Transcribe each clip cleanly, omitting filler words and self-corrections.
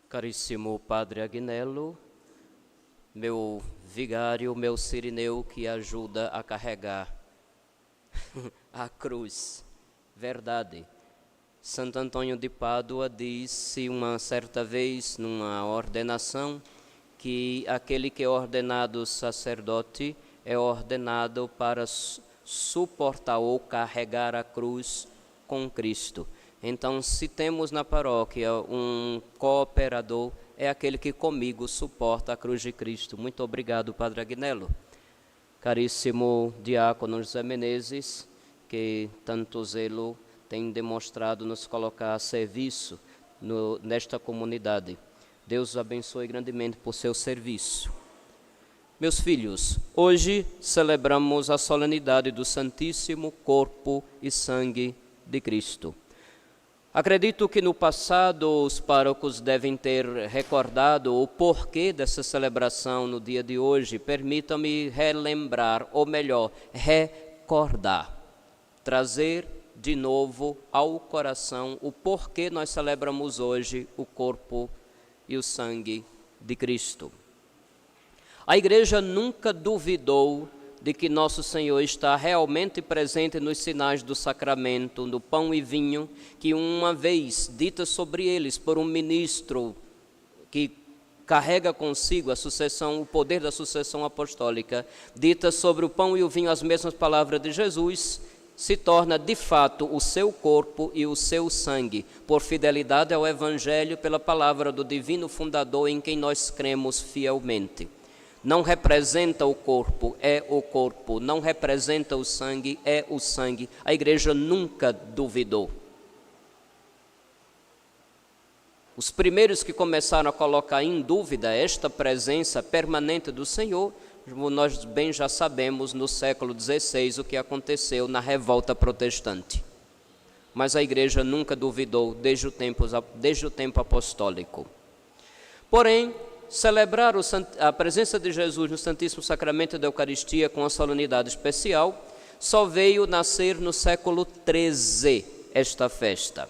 Caríssimo Padre Agnello, meu vigário, meu sirineu que ajuda a carregar a cruz. Verdade. Santo Antônio de Pádua disse uma certa vez numa ordenação que aquele que é ordenado sacerdote é ordenado para suportar ou carregar a cruz com Cristo. Então, se temos na paróquia um cooperador, é aquele que comigo suporta a cruz de Cristo. Muito obrigado, Padre Agnello. Caríssimo diácono José Menezes, que tanto zelo tem demonstrado nos colocar a serviço nesta comunidade. Deus os abençoe grandemente por seu serviço. Meus filhos, hoje celebramos a solenidade do Santíssimo Corpo e Sangue de Cristo. Acredito que no passado os párocos devem ter recordado o porquê dessa celebração no dia de hoje. Permitam-me relembrar, ou melhor, recordar, trazer de novo ao coração o porquê nós celebramos hoje o corpo e o sangue de Cristo. A Igreja nunca duvidou de que Nosso Senhor está realmente presente nos sinais do sacramento, no pão e vinho, que uma vez dita sobre eles por um ministro que carrega consigo a sucessão, o poder da sucessão apostólica, dita sobre o pão e o vinho as mesmas palavras de Jesus, se torna de fato o seu corpo e o seu sangue, por fidelidade ao Evangelho, pela palavra do divino fundador em quem nós cremos fielmente. Não representa o corpo, é o corpo. Não representa o sangue, é o sangue. A Igreja nunca duvidou. Os primeiros que começaram a colocar em dúvida esta presença permanente do Senhor, nós bem já sabemos no século XVI o que aconteceu na revolta protestante. Mas a Igreja nunca duvidou desde o tempo apostólico. Porém, celebrar a presença de Jesus no Santíssimo Sacramento da Eucaristia com uma solenidade especial só veio nascer no século XIII esta festa.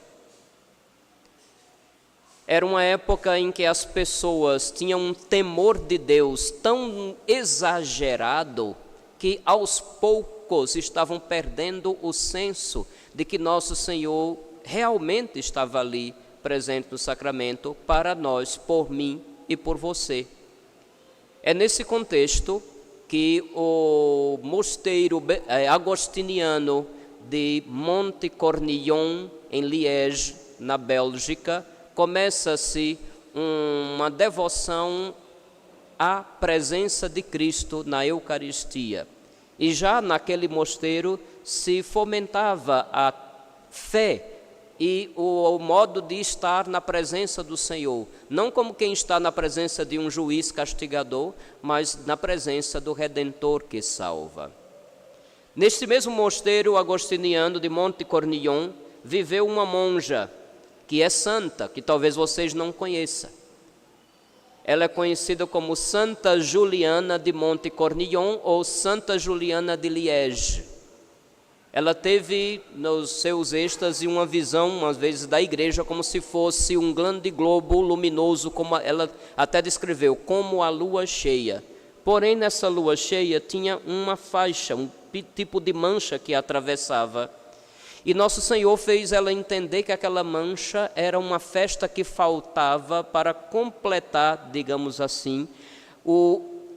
Era uma época em que as pessoas tinham um temor de Deus tão exagerado que aos poucos estavam perdendo o senso de que Nosso Senhor realmente estava ali presente no sacramento para nós, por mim e por você. É nesse contexto que o mosteiro agostiniano de Monte Cornillon, em Liège, na Bélgica, começa-se uma devoção à presença de Cristo na Eucaristia. E já naquele mosteiro se fomentava a fé e o modo de estar na presença do Senhor, não como quem está na presença de um juiz castigador, mas na presença do Redentor que salva. Neste mesmo mosteiro agostiniano de Monte Cornillon, viveu uma monja que é santa, que talvez vocês não conheçam. Ela é conhecida como Santa Juliana de Monte Cornillon ou Santa Juliana de Liège. Ela teve nos seus êxtases uma visão, às vezes, da igreja como se fosse um grande globo luminoso, como ela até descreveu, como a lua cheia. Porém, nessa lua cheia tinha uma faixa, um tipo de mancha que a atravessava. E Nosso Senhor fez ela entender que aquela mancha era uma festa que faltava para completar, digamos assim,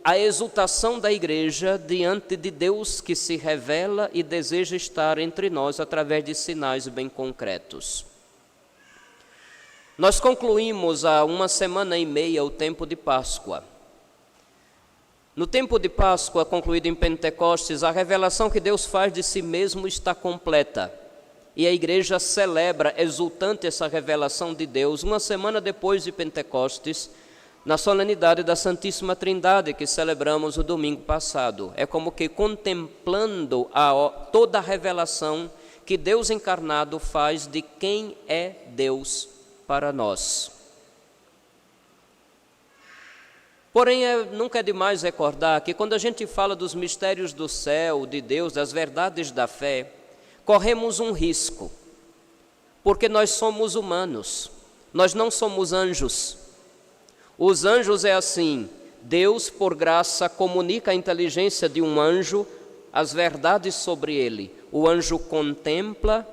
a exultação da igreja diante de Deus que se revela e deseja estar entre nós através de sinais bem concretos. Nós concluímos há uma semana e meia o tempo de Páscoa. No tempo de Páscoa, concluído em Pentecostes, a revelação que Deus faz de si mesmo está completa. E a igreja celebra exultante essa revelação de Deus uma semana depois de Pentecostes, na solenidade da Santíssima Trindade, que celebramos o domingo passado. É como que contemplando toda a revelação que Deus encarnado faz de quem é Deus para nós. Porém, nunca é demais recordar que quando a gente fala dos mistérios do céu, de Deus, das verdades da fé, corremos um risco, porque nós somos humanos, nós não somos anjos. Os anjos é assim: Deus, por graça, comunica a inteligência de um anjo as verdades sobre ele. O anjo contempla,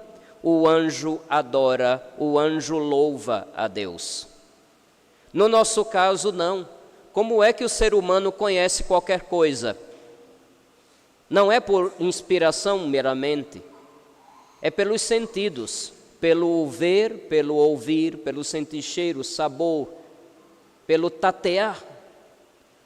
o anjo adora, o anjo louva a Deus. No nosso caso, não. Como é que o ser humano conhece qualquer coisa? Não é por inspiração meramente, é pelos sentidos, pelo ver, pelo ouvir, pelo sentir cheiro, sabor, pelo tatear.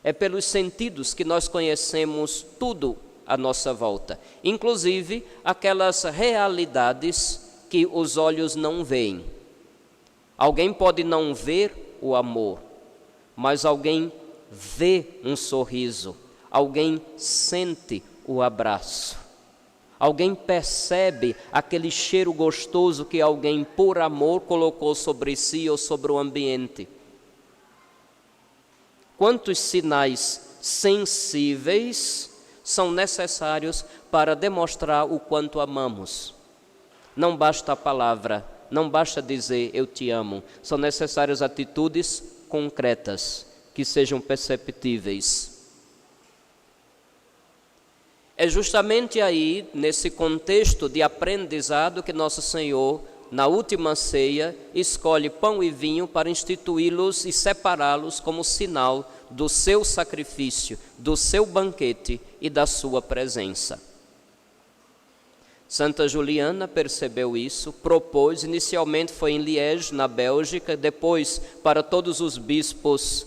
É pelos sentidos que nós conhecemos tudo à nossa volta, inclusive aquelas realidades que os olhos não veem. Alguém pode não ver o amor, mas alguém vê um sorriso, alguém sente o abraço, alguém percebe aquele cheiro gostoso que alguém por amor colocou sobre si ou sobre o ambiente. Quantos sinais sensíveis são necessários para demonstrar o quanto amamos? Não basta a palavra, não basta dizer eu te amo, são necessárias atitudes concretas que sejam perceptíveis. É justamente aí, nesse contexto de aprendizado, que Nosso Senhor, na última ceia, escolhe pão e vinho para instituí-los e separá-los como sinal do seu sacrifício, do seu banquete e da sua presença. Santa Juliana percebeu isso, propôs, inicialmente foi em Liège, na Bélgica, depois para todos os bispos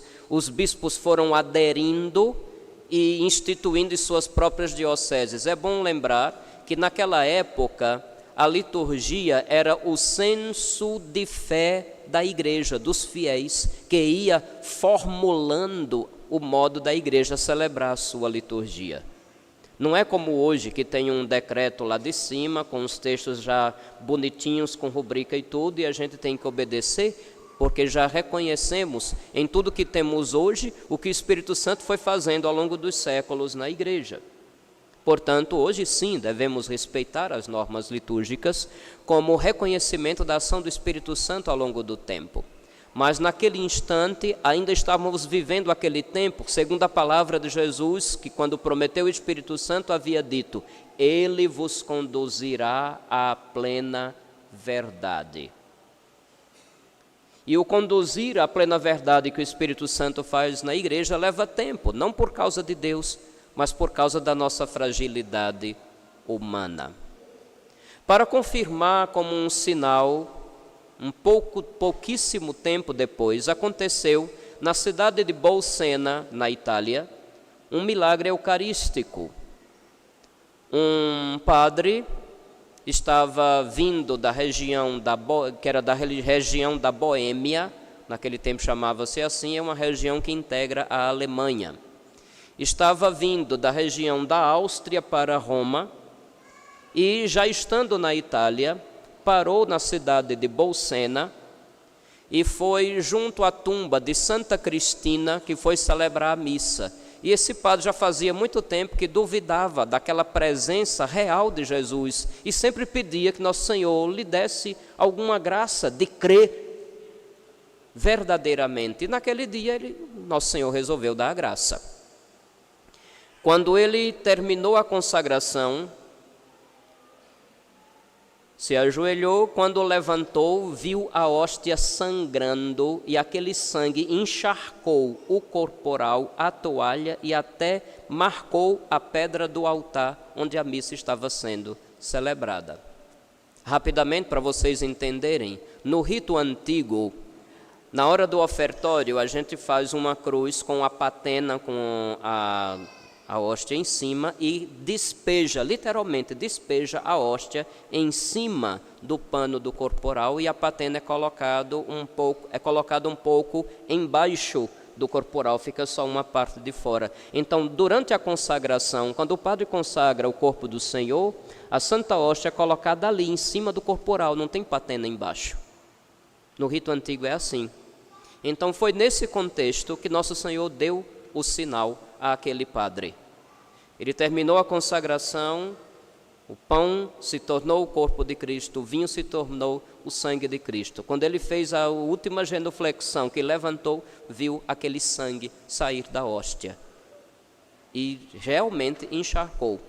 foram aderindo e instituindo em suas próprias dioceses. É bom lembrar que naquela época a liturgia era o senso de fé da igreja, dos fiéis, que ia formulando o modo da igreja celebrar a sua liturgia. Não é como hoje, que tem um decreto lá de cima, com os textos já bonitinhos, com rubrica e tudo, e a gente tem que obedecer, porque já reconhecemos em tudo que temos hoje o que o Espírito Santo foi fazendo ao longo dos séculos na igreja. Portanto, hoje sim, devemos respeitar as normas litúrgicas como reconhecimento da ação do Espírito Santo ao longo do tempo. Mas naquele instante, ainda estávamos vivendo aquele tempo, segundo a palavra de Jesus, que quando prometeu o Espírito Santo havia dito: Ele vos conduzirá à plena verdade. E o conduzir à plena verdade que o Espírito Santo faz na igreja leva tempo, não por causa de Deus, mas por causa da nossa fragilidade humana. Para confirmar como um sinal, pouquíssimo tempo depois, aconteceu na cidade de Bolsena, na Itália, um milagre eucarístico. Um padre estava vindo da região que era da região da Boêmia, naquele tempo chamava-se assim, é uma região que integra a Alemanha. Estava vindo da região da Áustria para Roma e, já estando na Itália, parou na cidade de Bolsena e foi junto à tumba de Santa Cristina, que foi celebrar a missa. E esse padre já fazia muito tempo que duvidava daquela presença real de Jesus e sempre pedia que Nosso Senhor lhe desse alguma graça de crer verdadeiramente. E naquele dia Nosso Senhor resolveu dar a graça. Quando ele terminou a consagração, se ajoelhou, quando levantou, viu a hóstia sangrando e aquele sangue encharcou o corporal, a toalha e até marcou a pedra do altar onde a missa estava sendo celebrada. Rapidamente, para vocês entenderem, no rito antigo, na hora do ofertório, a gente faz uma cruz com a patena, com a hóstia em cima e despeja, literalmente despeja a hóstia em cima do pano do corporal e a patena é colocado um pouco embaixo do corporal, fica só uma parte de fora. Então, durante a consagração, quando o padre consagra o corpo do Senhor, a Santa Hóstia é colocada ali em cima do corporal, não tem patena embaixo. No rito antigo é assim. Então, foi nesse contexto que Nosso Senhor deu o sinal àquele padre. Ele terminou a consagração O pão se tornou o corpo de Cristo, o vinho se tornou o sangue de Cristo. Quando ele fez a última genuflexão, que levantou, viu aquele sangue sair da hóstia. E realmente encharcou.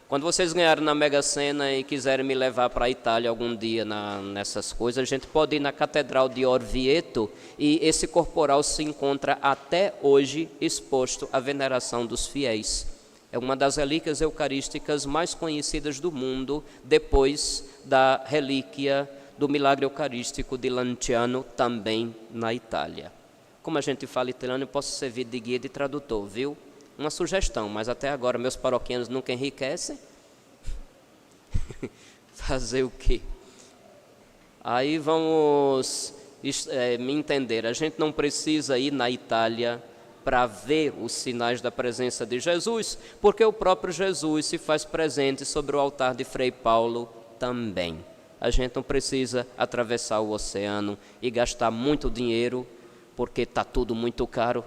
Quando vocês ganharem na Mega Sena e quiserem me levar para a Itália algum dia nessas coisas, a gente pode ir na Catedral de Orvieto e esse corporal se encontra até hoje exposto à veneração dos fiéis. É uma das relíquias eucarísticas mais conhecidas do mundo, depois da relíquia do milagre eucarístico de Lanciano, também na Itália. Como a gente fala italiano, eu posso servir de guia de tradutor, viu? Uma sugestão, mas até agora meus paroquianos nunca enriquecem. Fazer o quê? Aí vamos me entender. A gente não precisa ir na Itália para ver os sinais da presença de Jesus, porque o próprio Jesus se faz presente sobre o altar de Frei Paulo também. A gente não precisa atravessar o oceano e gastar muito dinheiro, porque está tudo muito caro,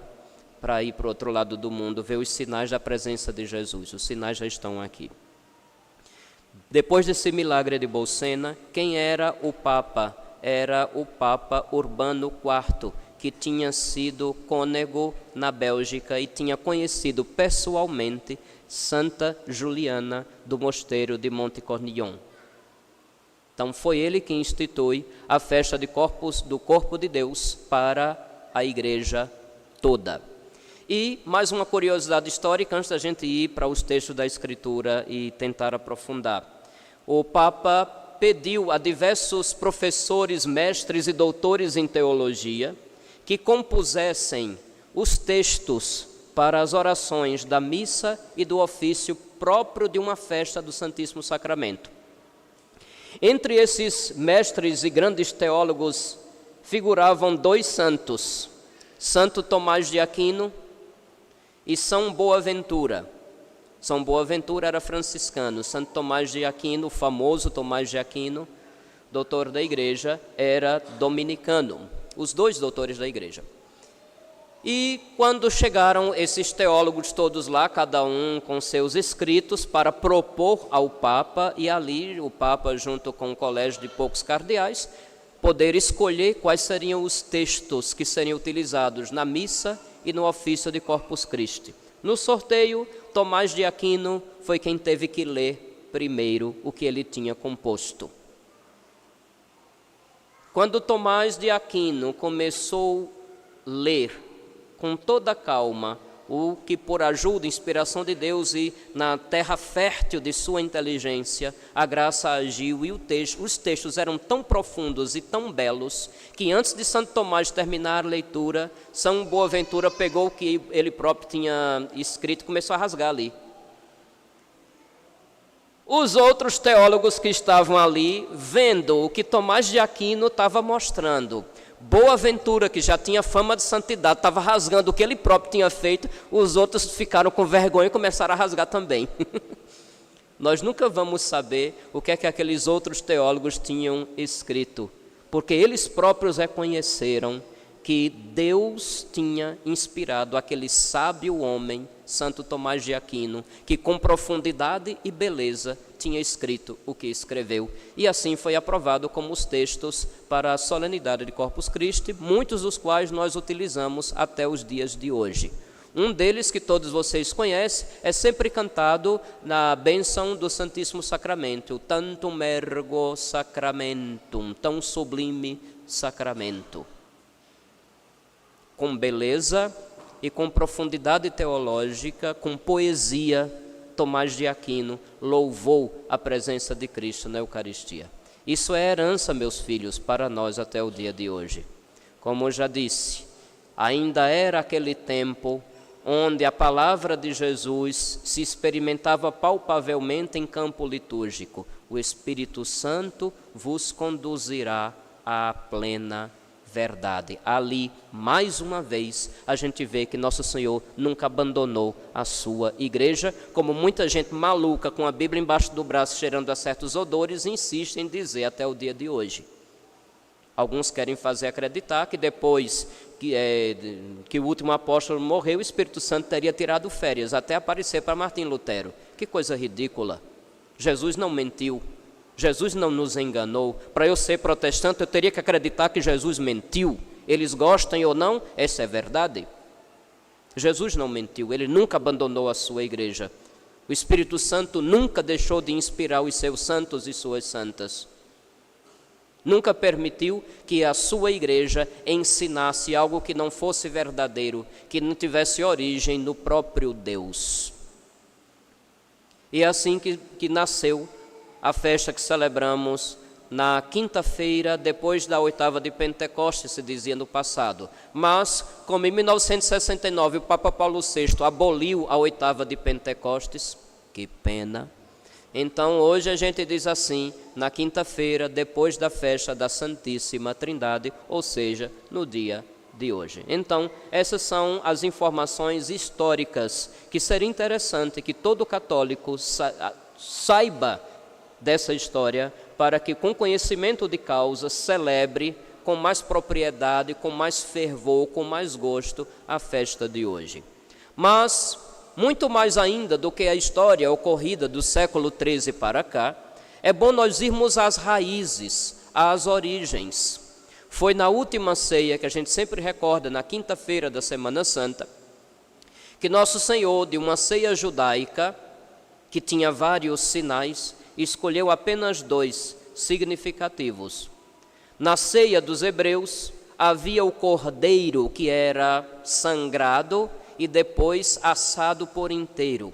para ir para o outro lado do mundo, ver os sinais da presença de Jesus. Os sinais já estão aqui. Depois desse milagre de Bolsena, quem era o Papa? Era o Papa Urbano IV, que tinha sido cônego na Bélgica e tinha conhecido pessoalmente Santa Juliana do mosteiro de Monte Cornillon. Então foi ele que institui a festa do Corpo de Deus para a igreja toda. E mais uma curiosidade histórica antes da gente ir para os textos da Escritura e tentar aprofundar. O Papa pediu a diversos professores, mestres e doutores em teologia que compusessem os textos para as orações da missa e do ofício próprio de uma festa do Santíssimo Sacramento. Entre esses mestres e grandes teólogos figuravam dois santos, Santo Tomás de Aquino e São Boaventura. São Boaventura era franciscano, Santo Tomás de Aquino, o famoso Tomás de Aquino, doutor da igreja, era dominicano. Os dois doutores da igreja. E quando chegaram esses teólogos todos lá, cada um com seus escritos, para propor ao Papa, e ali o Papa, junto com um colégio de poucos cardeais, poder escolher quais seriam os textos que seriam utilizados na missa e no ofício de Corpus Christi. No sorteio, Tomás de Aquino foi quem teve que ler primeiro o que ele tinha composto. Quando Tomás de Aquino começou a ler com toda calma o que por ajuda, inspiração de Deus e na terra fértil de sua inteligência, a graça agiu e os textos eram tão profundos e tão belos que antes de Santo Tomás terminar a leitura, São Boaventura pegou o que ele próprio tinha escrito e começou a rasgar ali. Os outros teólogos que estavam ali, vendo o que Tomás de Aquino estava mostrando, Boaventura, que já tinha fama de santidade, estava rasgando o que ele próprio tinha feito, os outros ficaram com vergonha e começaram a rasgar também. Nós nunca vamos saber o que é que aqueles outros teólogos tinham escrito, porque eles próprios reconheceram que Deus tinha inspirado aquele sábio homem, Santo Tomás de Aquino, que com profundidade e beleza tinha escrito o que escreveu. E assim foi aprovado como os textos para a solenidade de Corpus Christi, muitos dos quais nós utilizamos até os dias de hoje. Um deles, que todos vocês conhecem, é sempre cantado na bênção do Santíssimo Sacramento, Tantum ergo sacramentum, tão sublime sacramento. Com beleza e com profundidade teológica, com poesia, Tomás de Aquino louvou a presença de Cristo na Eucaristia. Isso é herança, meus filhos, para nós até o dia de hoje. Como eu já disse, ainda era aquele tempo onde a palavra de Jesus se experimentava palpavelmente em campo litúrgico. O Espírito Santo vos conduzirá à plena verdade. Ali, mais uma vez, a gente vê que Nosso Senhor nunca abandonou a sua igreja, como muita gente maluca com a Bíblia embaixo do braço cheirando a certos odores insiste em dizer até o dia de hoje. Alguns querem fazer acreditar que depois que o último apóstolo morreu, o Espírito Santo teria tirado férias até aparecer para Martim Lutero. Que coisa ridícula. Jesus não mentiu. Jesus não nos enganou. Para eu ser protestante, eu teria que acreditar que Jesus mentiu. Eles gostem ou não, essa é a verdade. Jesus não mentiu, ele nunca abandonou a sua igreja. O Espírito Santo nunca deixou de inspirar os seus santos e suas santas. Nunca permitiu que a sua igreja ensinasse algo que não fosse verdadeiro, que não tivesse origem no próprio Deus. E é assim que nasceu a festa que celebramos na quinta-feira, depois da oitava de Pentecostes, se dizia no passado. Mas, como em 1969 o Papa Paulo VI aboliu a oitava de Pentecostes, que pena, então hoje a gente diz assim, na quinta-feira, depois da festa da Santíssima Trindade, ou seja, no dia de hoje. Então, essas são as informações históricas que seria interessante que todo católico saiba dessa história, para que com conhecimento de causa celebre com mais propriedade, com mais fervor, com mais gosto a festa de hoje. Mas, muito mais ainda do que a história ocorrida do século XIII para cá, é bom nós irmos às raízes, às origens. Foi na última ceia, que a gente sempre recorda, na quinta-feira da Semana Santa, que Nosso Senhor, de uma ceia judaica, que tinha vários sinais, escolheu apenas 2 significativos. Na ceia dos hebreus, havia o cordeiro que era sangrado e depois assado por inteiro.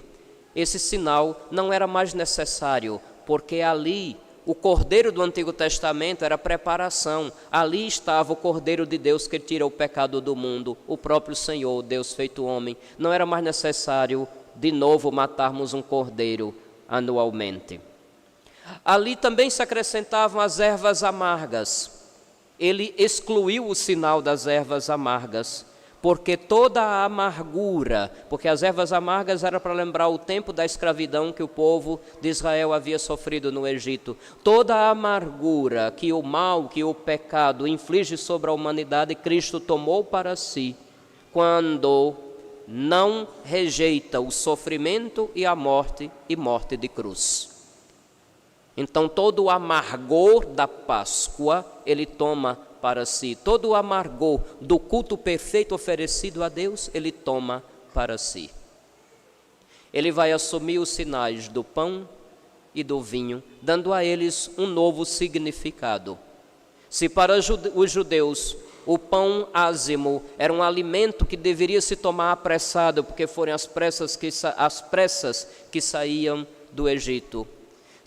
Esse sinal não era mais necessário, porque ali o cordeiro do Antigo Testamento era preparação. Ali estava o cordeiro de Deus que tira o pecado do mundo, o próprio Senhor, Deus feito homem. Não era mais necessário de novo matarmos um cordeiro anualmente. Ali também se acrescentavam as ervas amargas. Ele excluiu o sinal das ervas amargas, porque toda a amargura, porque as ervas amargas eram para lembrar o tempo da escravidão que o povo de Israel havia sofrido no Egito. Toda a amargura que o mal, que o pecado inflige sobre a humanidade, Cristo tomou para si, quando não rejeita o sofrimento e a morte de cruz. Então todo o amargor da Páscoa ele toma para si, todo o amargor do culto perfeito oferecido a Deus, ele toma para si. Ele vai assumir os sinais do pão e do vinho, dando a eles um novo significado. Se para os judeus o pão ázimo era um alimento que deveria se tomar apressado, porque foram as pressas que saíam do Egito.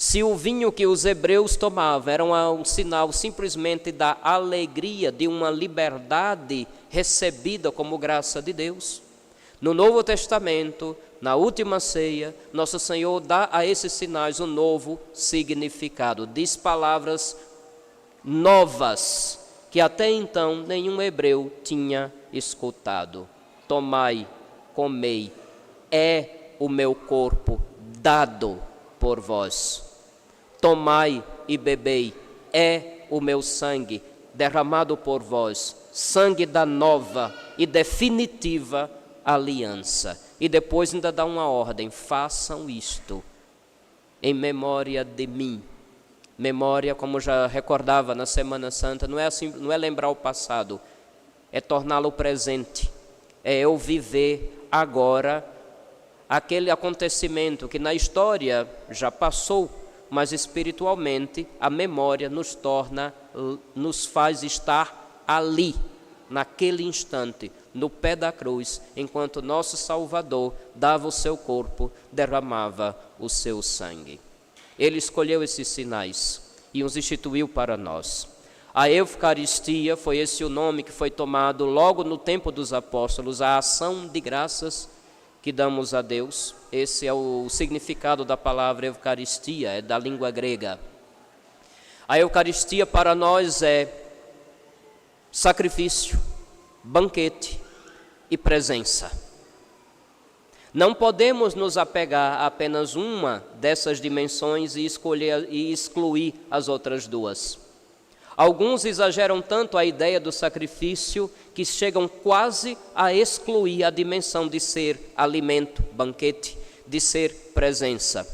Se o vinho que os hebreus tomavam era um sinal simplesmente da alegria, de uma liberdade recebida como graça de Deus, no Novo Testamento, na última ceia, Nosso Senhor dá a esses sinais um novo significado. Diz palavras novas que até então nenhum hebreu tinha escutado. Tomai, comei, é o meu corpo dado por vós. Tomai e bebei, é o meu sangue derramado por vós, sangue da nova e definitiva aliança. E depois ainda dá uma ordem: façam isto em memória de mim. Memória, como já recordava na Semana Santa, não é lembrar o passado, é torná-lo presente, é eu viver agora aquele acontecimento que na história já passou, mas espiritualmente a memória nos faz estar ali, naquele instante, no pé da cruz, enquanto nosso Salvador dava o seu corpo, derramava o seu sangue. Ele escolheu esses sinais e os instituiu para nós. A Eucaristia foi esse o nome que foi tomado logo no tempo dos apóstolos, a ação de graças que damos a Deus. Esse é o significado da palavra Eucaristia, é da língua grega. A Eucaristia para nós é sacrifício, banquete e presença. Não podemos nos apegar a apenas uma dessas dimensões e excluir as outras duas. Alguns exageram tanto a ideia do sacrifício que chegam quase a excluir a dimensão de ser alimento, banquete, de ser presença.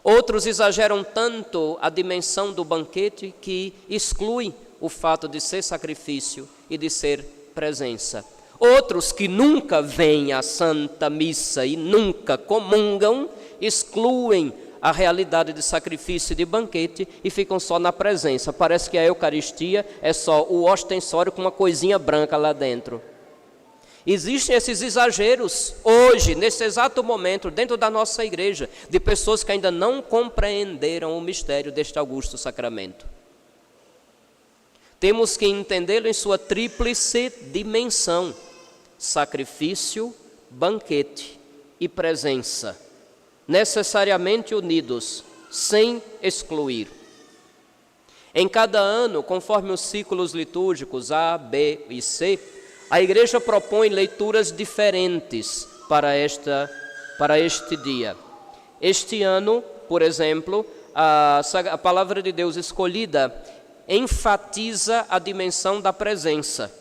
Outros exageram tanto a dimensão do banquete que excluem o fato de ser sacrifício e de ser presença. Outros que nunca vêm à Santa Missa e nunca comungam, excluem a realidade de sacrifício e de banquete e ficam só na presença. Parece que a Eucaristia é só o ostensório com uma coisinha branca lá dentro. Existem esses exageros hoje, nesse exato momento, dentro da nossa igreja, de pessoas que ainda não compreenderam o mistério deste augusto sacramento. Temos que entendê-lo em sua tríplice dimensão: sacrifício, banquete e presença, necessariamente unidos, sem excluir. Em cada ano, conforme os ciclos litúrgicos A, B e C, a igreja propõe leituras diferentes para este dia. Este ano, por exemplo, a palavra de Deus escolhida enfatiza a dimensão da presença.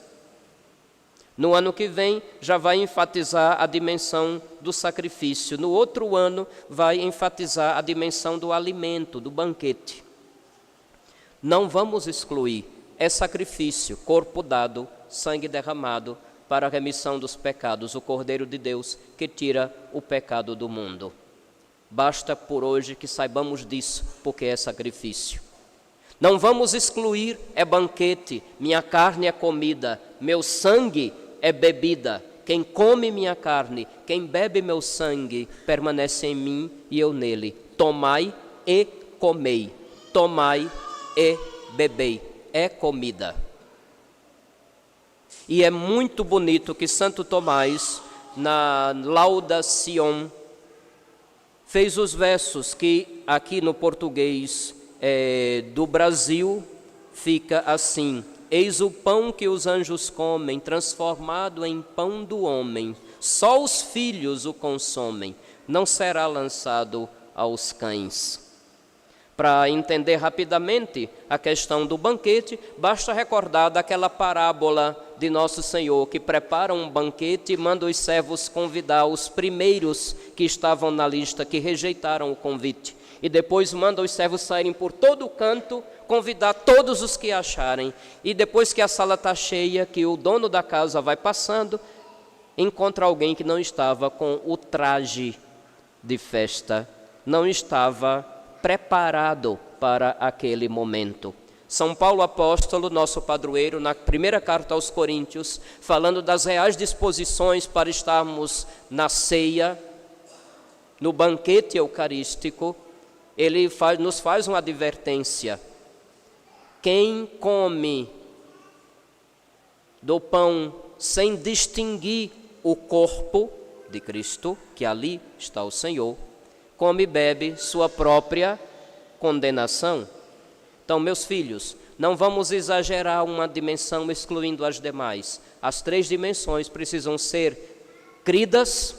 No ano que vem, já vai enfatizar a dimensão do sacrifício. No outro ano, vai enfatizar a dimensão do alimento, do banquete. Não vamos excluir, é sacrifício, corpo dado, sangue derramado para a remissão dos pecados, o Cordeiro de Deus que tira o pecado do mundo. Basta por hoje que saibamos disso, porque é sacrifício. Não vamos excluir, é banquete, minha carne é comida, meu sangue é bebida. Quem come minha carne, quem bebe meu sangue, permanece em mim e eu nele. Tomai e comei, tomai e bebei, é comida. E é muito bonito que Santo Tomás, na Laudación, fez os versos que aqui no português do Brasil fica assim: eis o pão que os anjos comem, transformado em pão do homem, só os filhos o consomem, não será lançado aos cães. Para entender rapidamente a questão do banquete, basta recordar daquela parábola de Nosso Senhor, que prepara um banquete e manda os servos convidar os primeiros que estavam na lista, que rejeitaram o convite. E depois manda os servos saírem por todo o canto, convidar todos os que acharem. E depois que a sala está cheia, que o dono da casa vai passando, encontra alguém que não estava com o traje de festa, não estava preparado para aquele momento. São Paulo apóstolo, nosso padroeiro, na primeira carta aos Coríntios, falando das reais disposições para estarmos na ceia, no banquete eucarístico, ele nos faz uma advertência: quem come do pão sem distinguir o corpo de Cristo, que ali está o Senhor, come e bebe sua própria condenação. Então, meus filhos, não vamos exagerar uma dimensão excluindo as demais. As três dimensões precisam ser cridas,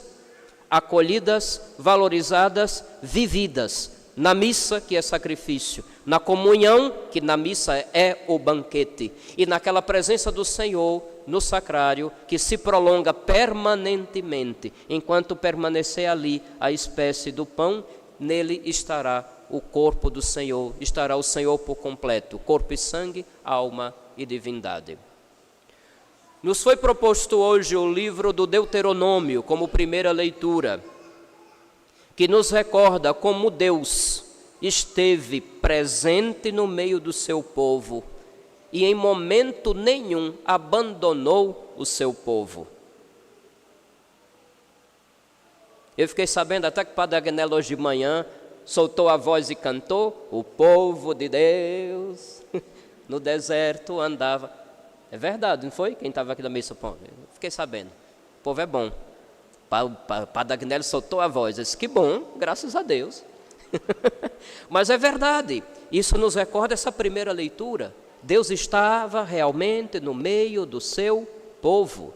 acolhidas, valorizadas, vividas. Na missa, que é sacrifício, na comunhão, que na missa é o banquete, e naquela presença do Senhor no sacrário, que se prolonga permanentemente. Enquanto permanecer ali a espécie do pão, nele estará o corpo do Senhor, estará o Senhor por completo, corpo e sangue, alma e divindade. Nos foi proposto hoje o livro do Deuteronômio como primeira leitura, que nos recorda como Deus esteve presente no meio do seu povo e em momento nenhum abandonou o seu povo. Eu fiquei sabendo até que o Padre Agnello hoje de manhã soltou a voz e cantou: o povo de Deus no deserto andava. É verdade, não foi? Quem estava aqui da missa? Fiquei sabendo. O povo é bom. Padre Agnello soltou a voz. Eu disse: que bom, graças a Deus. Mas é verdade. Isso nos recorda essa primeira leitura. Deus estava realmente no meio do seu povo.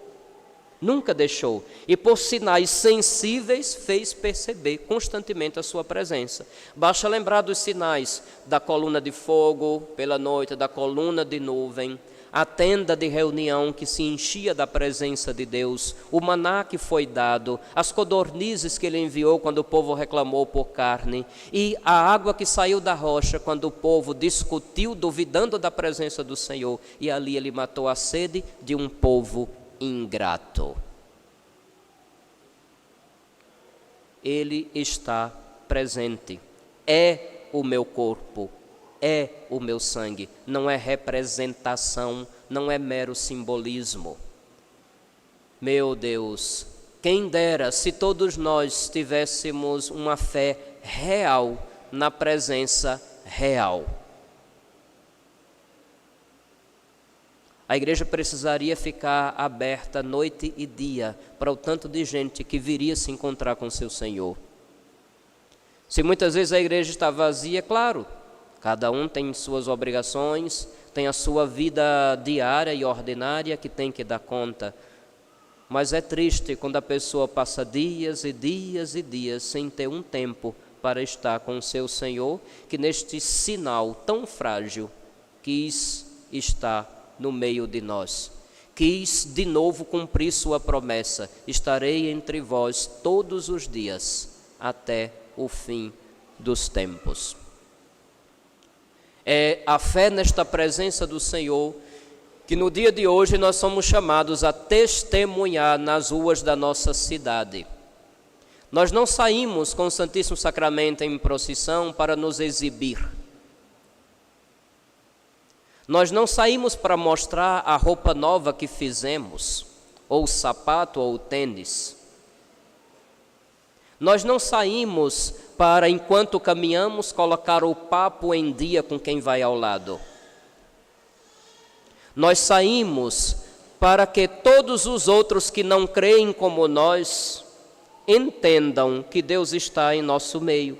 Nunca deixou. E por sinais sensíveis fez perceber constantemente a sua presença. Basta lembrar dos sinais da coluna de fogo pela noite, da coluna de nuvem, a tenda de reunião que se enchia da presença de Deus, o maná que foi dado, as codornizes que ele enviou quando o povo reclamou por carne, e a água que saiu da rocha quando o povo discutiu, duvidando da presença do Senhor, e ali ele matou a sede de um povo ingrato. Ele está presente, é o meu corpo, é o meu sangue, não é representação, não é mero simbolismo. Meu Deus, quem dera se todos nós tivéssemos uma fé real na presença real. A igreja precisaria ficar aberta noite e dia para o tanto de gente que viria se encontrar com seu Senhor. Se muitas vezes a igreja está vazia, claro, cada um tem suas obrigações, tem a sua vida diária e ordinária que tem que dar conta. Mas é triste quando a pessoa passa dias e dias e dias sem ter um tempo para estar com o seu Senhor, que neste sinal tão frágil quis estar no meio de nós. Quis de novo cumprir sua promessa: estarei entre vós todos os dias até o fim dos tempos. É a fé nesta presença do Senhor que no dia de hoje nós somos chamados a testemunhar nas ruas da nossa cidade. Nós não saímos com o Santíssimo Sacramento em procissão para nos exibir. Nós não saímos para mostrar a roupa nova que fizemos, ou o sapato ou o tênis. Nós não saímos para, enquanto caminhamos, colocar o papo em dia com quem vai ao lado. Nós saímos para que todos os outros que não creem como nós entendam que Deus está em nosso meio.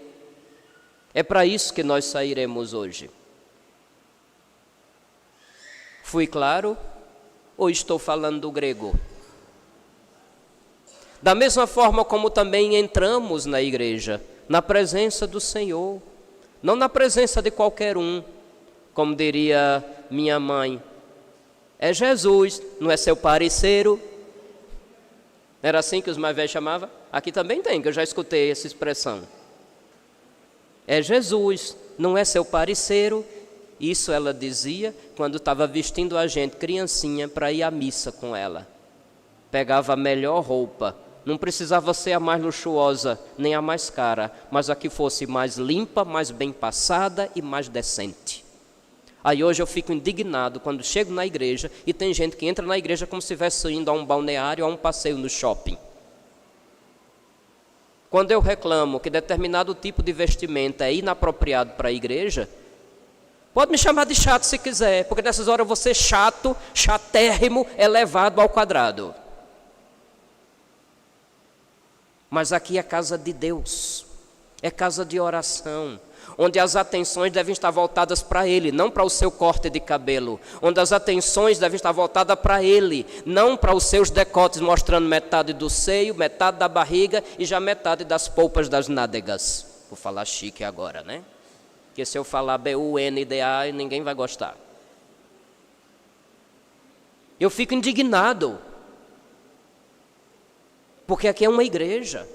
É para isso que nós sairemos hoje. Fui claro ou estou falando grego? Da mesma forma como também entramos na igreja, na presença do Senhor, não na presença de qualquer um, como diria minha mãe, é Jesus, não é seu parceiro. Era assim que os mais velhos chamavam? Aqui também tem, que eu já escutei essa expressão. É Jesus, não é seu parceiro. Isso ela dizia quando estava vestindo a gente, criancinha, para ir à missa com ela. Pegava a melhor roupa. Não precisava ser a mais luxuosa, nem a mais cara, mas a que fosse mais limpa, mais bem passada e mais decente. Aí hoje eu fico indignado quando chego na igreja e tem gente que entra na igreja como se estivesse indo a um balneário ou a um passeio no shopping. Quando eu reclamo que determinado tipo de vestimenta é inapropriado para a igreja, pode me chamar de chato se quiser, porque nessas horas eu vou ser chato, chatérrimo, elevado ao quadrado. Mas aqui é casa de Deus, é casa de oração, onde as atenções devem estar voltadas para Ele, não para o seu corte de cabelo, onde as atenções devem estar voltadas para Ele, não para os seus decotes mostrando metade do seio, metade da barriga e já metade das polpas das nádegas. Vou falar chique agora, né? Porque se eu falar B-U-N-D-A, ninguém vai gostar. Eu fico indignado. Porque aqui é uma igreja.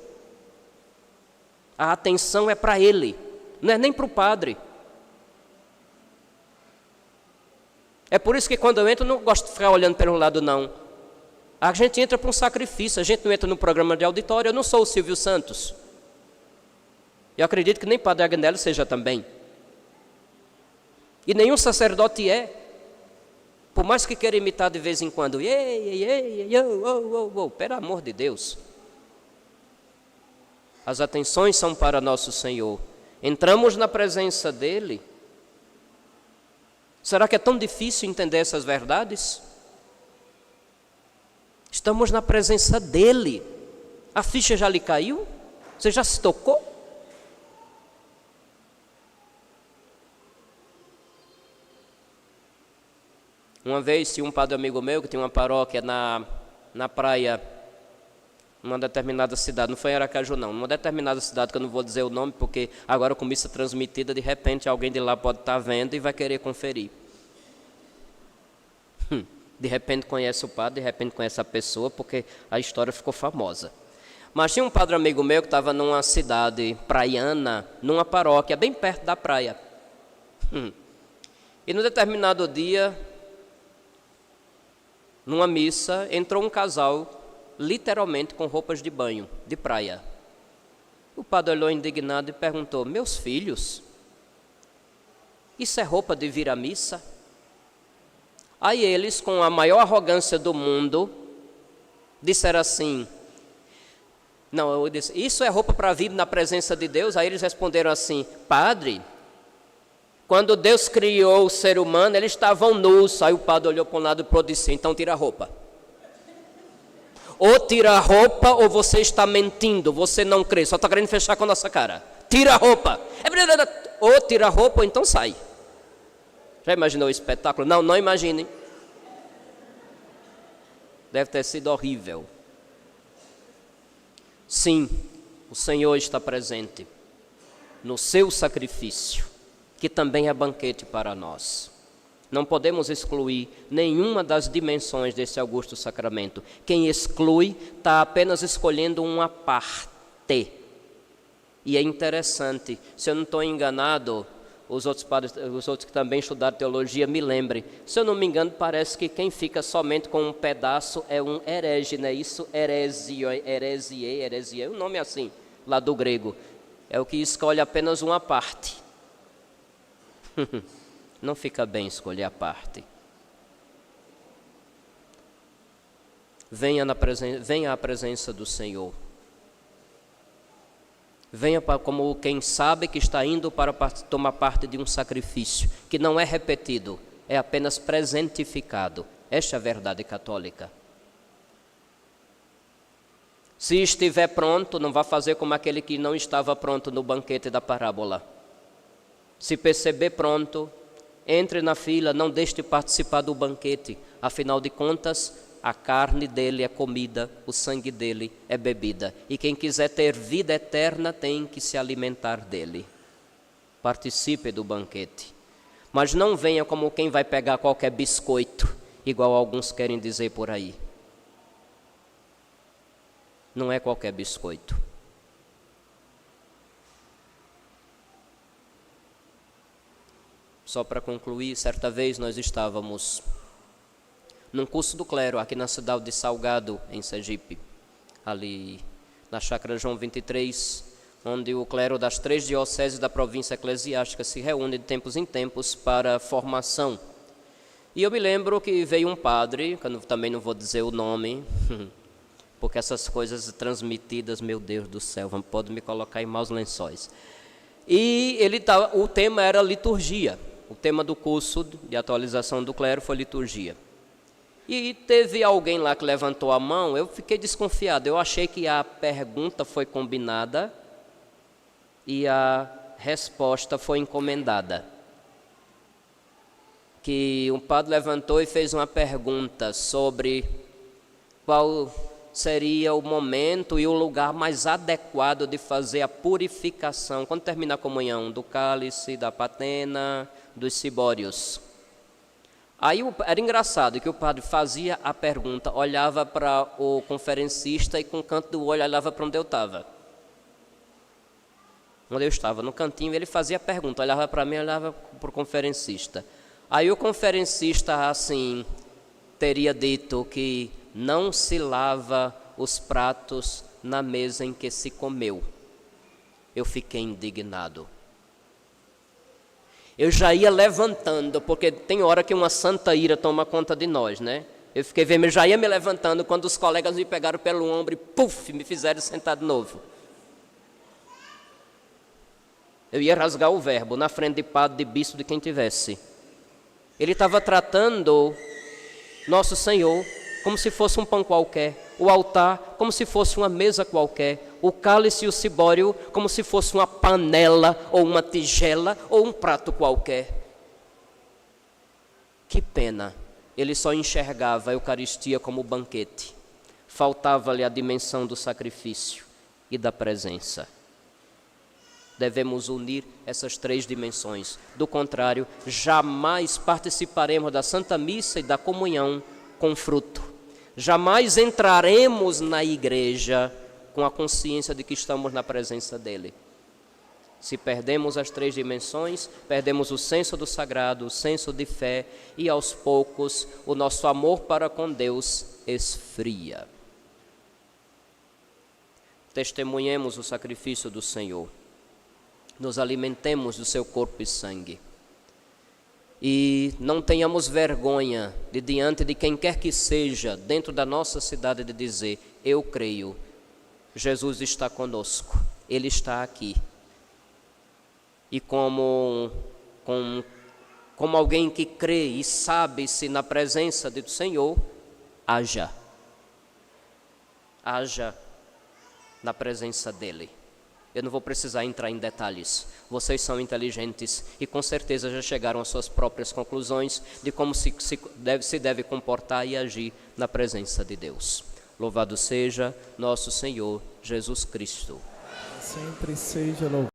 A atenção é para ele, não é nem para o padre. É por isso que quando eu entro, eu não gosto de ficar olhando pelo lado, não. A gente entra para um sacrifício, a gente não entra no programa de auditório. Eu não sou o Silvio Santos. Eu acredito que nem Padre Agnello seja também. E nenhum sacerdote é. Por mais que queira imitar de vez em quando. Pelo amor de Deus. As atenções são para nosso Senhor. Entramos na presença dEle. Será que é tão difícil entender essas verdades? Estamos na presença dEle. A ficha já lhe caiu? Você já se tocou? Uma vez, tinha um padre amigo meu que tinha uma paróquia na praia, numa determinada cidade, não foi em Aracaju não, numa determinada cidade que eu não vou dizer o nome, porque agora com missa transmitida, de repente alguém de lá pode estar vendo e vai querer conferir. De repente conhece o padre, de repente conhece a pessoa, porque a história ficou famosa. Mas tinha um padre amigo meu que estava numa cidade praiana, numa paróquia, bem perto da praia. E num determinado dia, numa missa, entrou um casal, literalmente com roupas de banho, de praia. O padre olhou indignado e perguntou: meus filhos, isso é roupa de vir à missa? Aí eles, com a maior arrogância do mundo, disseram assim: não, eu disse, isso é roupa para vir na presença de Deus? Aí eles responderam assim: padre, quando Deus criou o ser humano, eles estavam nus. Aí o padre olhou para um lado e para o outro e disse: então tira a roupa. Ou tira a roupa ou você está mentindo, você não crê, só está querendo fechar com a nossa cara. Tira a roupa. Ou tira a roupa ou então sai. Já imaginou o espetáculo? Não, não imagine. Deve ter sido horrível. Sim, o Senhor está presente no seu sacrifício, que também é banquete para nós. Não podemos excluir nenhuma das dimensões desse augusto sacramento. Quem exclui está apenas escolhendo uma parte. E é interessante, se eu não estou enganado, os outros que também estudaram teologia, me lembrem. Se eu não me engano, parece que quem fica somente com um pedaço é um herege, não é isso? Heresie, um nome assim, lá do grego. É o que escolhe apenas uma parte. Não fica bem escolher a parte. Venha à presença do Senhor. Venha como quem sabe que está indo para tomar parte de um sacrifício, que não é repetido, é apenas presentificado. Esta é a verdade católica. Se estiver pronto, não vá fazer como aquele que não estava pronto no banquete da parábola. Se perceber pronto, entre na fila, não deixe de participar do banquete. Afinal de contas, a carne dele é comida, o sangue dele é bebida. E quem quiser ter vida eterna tem que se alimentar dele. Participe do banquete. Mas não venha como quem vai pegar qualquer biscoito, igual alguns querem dizer por aí. Não é qualquer biscoito. Só para concluir, certa vez nós estávamos num curso do clero aqui na cidade de Salgado, em Sergipe, ali na chácara João 23, onde o clero das 3 dioceses da província eclesiástica se reúne de tempos em tempos para formação. E eu me lembro que veio um padre, que eu também não vou dizer o nome, porque essas coisas transmitidas, meu Deus do céu, pode me colocar em maus lençóis. E o tema era liturgia. O tema do curso de atualização do clero foi liturgia. E teve alguém lá que levantou a mão, eu fiquei desconfiado. Eu achei que a pergunta foi combinada e a resposta foi encomendada. Que um padre levantou e fez uma pergunta sobre qual seria o momento e o lugar mais adequado de fazer a purificação, quando termina a comunhão, do cálice, da patena, dos cibórios. Aí era engraçado que o padre fazia a pergunta, olhava para o conferencista e com o canto do olho olhava para onde eu estava. Onde eu estava, no cantinho, ele fazia a pergunta, olhava para mim, olhava para o conferencista. Aí o conferencista, assim, teria dito que não se lava os pratos na mesa em que se comeu. Eu fiquei indignado. Eu já ia levantando, porque tem hora que uma santa ira toma conta de nós, né? Eu fiquei vendo, eu já ia me levantando quando os colegas me pegaram pelo ombro e puf, me fizeram sentar de novo. Eu ia rasgar o verbo na frente de padre, de bispo, de quem tivesse. Ele estava tratando Nosso Senhor como se fosse um pão qualquer, o altar como se fosse uma mesa qualquer, o cálice e o cibório como se fosse uma panela ou uma tigela ou um prato qualquer. Que pena, ele só enxergava a Eucaristia como banquete. Faltava-lhe a dimensão do sacrifício e da presença. Devemos unir essas 3 dimensões. Do contrário, jamais participaremos da Santa Missa e da comunhão com fruto. Jamais entraremos na igreja com a consciência de que estamos na presença dele. Se perdemos as 3 dimensões, perdemos o senso do sagrado, o senso de fé, e aos poucos o nosso amor para com Deus esfria. Testemunhemos o sacrifício do Senhor, nos alimentemos do seu corpo e sangue, e não tenhamos vergonha de diante de quem quer que seja dentro da nossa cidade de dizer: eu creio, Jesus está conosco, Ele está aqui. E como alguém que crê e sabe-se na presença do Senhor, haja na presença dEle. Eu não vou precisar entrar em detalhes. Vocês são inteligentes e com certeza já chegaram às suas próprias conclusões de como se deve comportar e agir na presença de Deus. Louvado seja nosso Senhor Jesus Cristo. Sempre seja louvado.